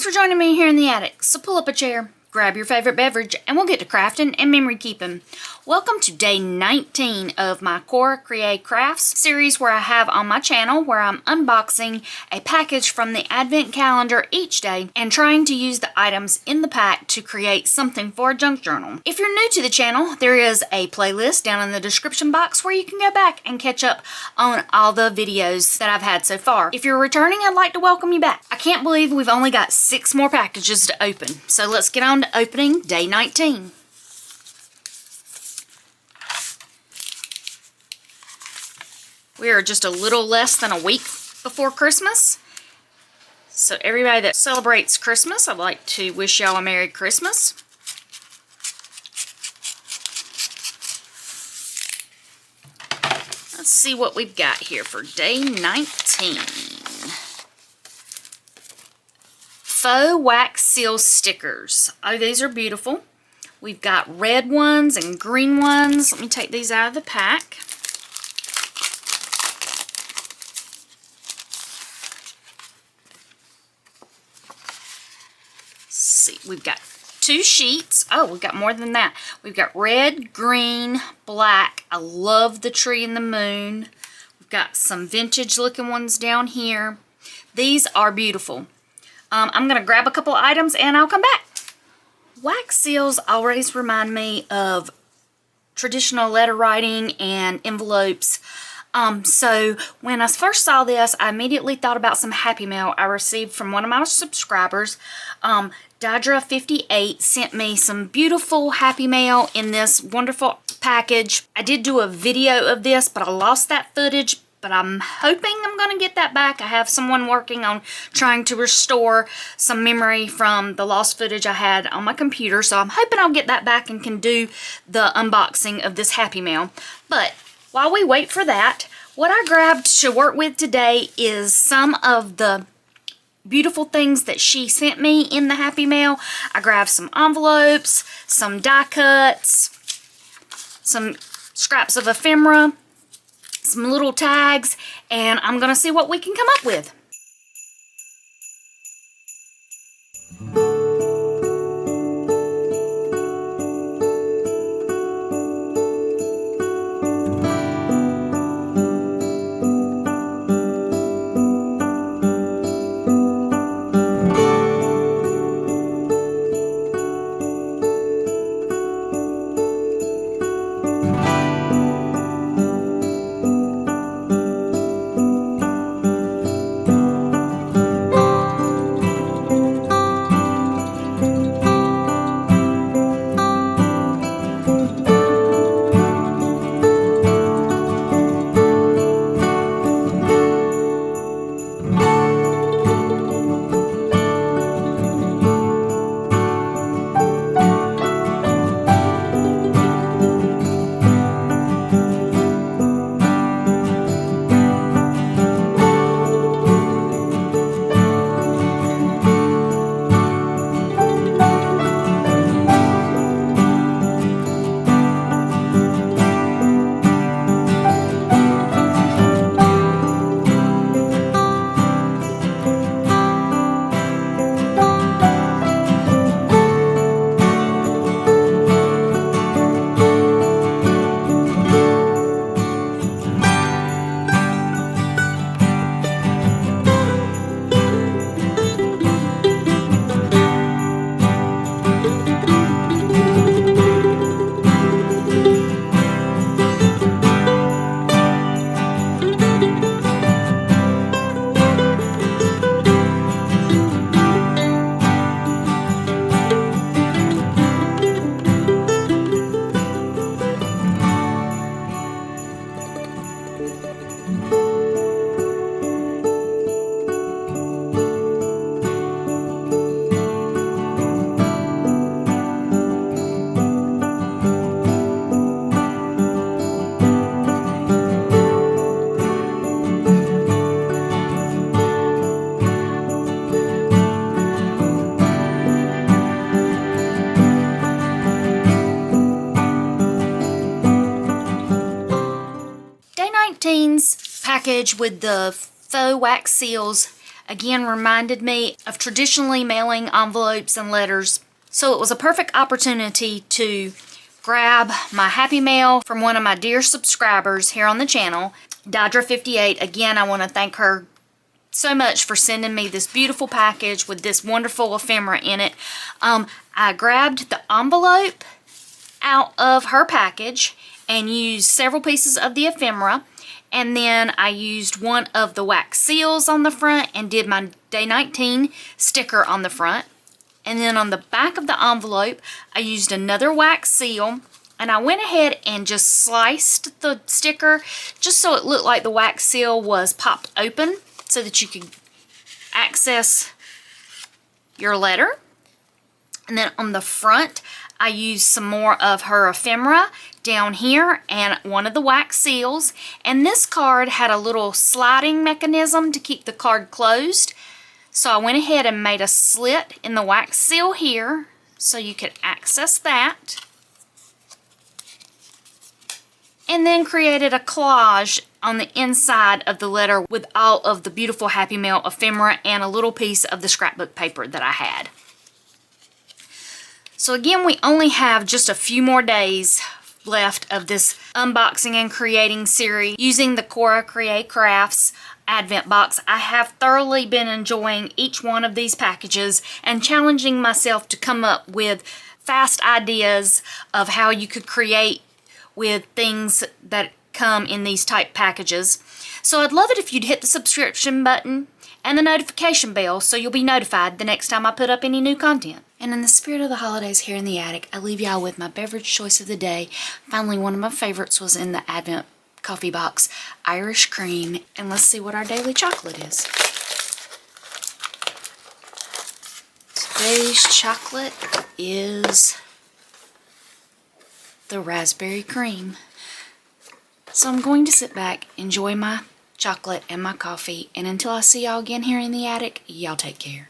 Thanks for joining me here in the attic. So pull up a chair, grab your favorite beverage, and we'll get to crafting and memory keeping. Welcome to day 19 of my Cora Crea crafts series, where I have on my channel where I'm unboxing a package from the advent calendar each day and trying to use the items in the pack to create something for a junk journal. If you're new to the channel, there is a playlist down in the description box where you can go back and catch up on all the videos that I've had so far. If you're returning, I'd like to welcome you back. I can't believe we've only got 6 more packages to open, so let's get on to opening day 19. We are just a little less than a week before Christmas. So everybody that celebrates Christmas, I'd like to wish y'all a Merry Christmas. Let's see what we've got here for day 19. Faux wax seal stickers. Oh, these are beautiful. We've got red ones and green ones. Let me take these out of the pack. See, we've got 2 sheets. Oh, we've got more than that. We've got red, green, black. I love the tree and the moon. We've got some vintage looking ones down here. These are beautiful. I'm going to grab a couple items and I'll come back. Wax seals always remind me of traditional letter writing and envelopes. So when I first saw this, I immediately thought about some Happy Mail I received from one of my subscribers. Didra58 sent me some beautiful Happy Mail in this wonderful package. I did do a video of this, but I lost that footage, but I'm hoping I'm going to get that back. I have someone working on trying to restore some memory from the lost footage I had on my computer, so I'm hoping I'll get that back and can do the unboxing of this Happy Mail. But while we wait for that, what I grabbed to work with today is some of the beautiful things that she sent me in the Happy Mail. I grabbed some envelopes, some die cuts, some scraps of ephemera, some little tags, and I'm going to see what we can come up with. package with the faux wax seals again reminded me of traditionally mailing envelopes and letters. So it was a perfect opportunity to grab my Happy Mail from one of my dear subscribers here on the channel, Dodra58. Again, I want to thank her so much for sending me this beautiful package with this wonderful ephemera in it. I grabbed the envelope out of her package and used several pieces of the ephemera, and then I used one of the wax seals on the front and did my Day 19 sticker on the front. And then on the back of the envelope, I used another wax seal, and I went ahead and just sliced the sticker just so it looked like the wax seal was popped open so that you could access your letter. And then on the front, I used some more of her ephemera down here and one of the wax seals. And this card had a little sliding mechanism to keep the card closed. So I went ahead and made a slit in the wax seal here so you could access that. And then created a collage on the inside of the letter with all of the beautiful Happy Mail ephemera and a little piece of the scrapbook paper that I had. So again, we only have just a few more days left of this unboxing and creating series using the Cora Crea Crafts Advent box. I have thoroughly been enjoying each one of these packages and challenging myself to come up with fast ideas of how you could create with things that come in these type packages. So I'd love it if you'd hit the subscription button and the notification bell so you'll be notified the next time I put up any new content. And in the spirit of the holidays here in the attic, I leave y'all with my beverage choice of the day. Finally, one of my favorites was in the Advent coffee box, Irish cream. And let's see what our daily chocolate is. Today's chocolate is the raspberry cream. So I'm going to sit back, enjoy my chocolate and my coffee, and until I see y'all again here in the attic, y'all take care.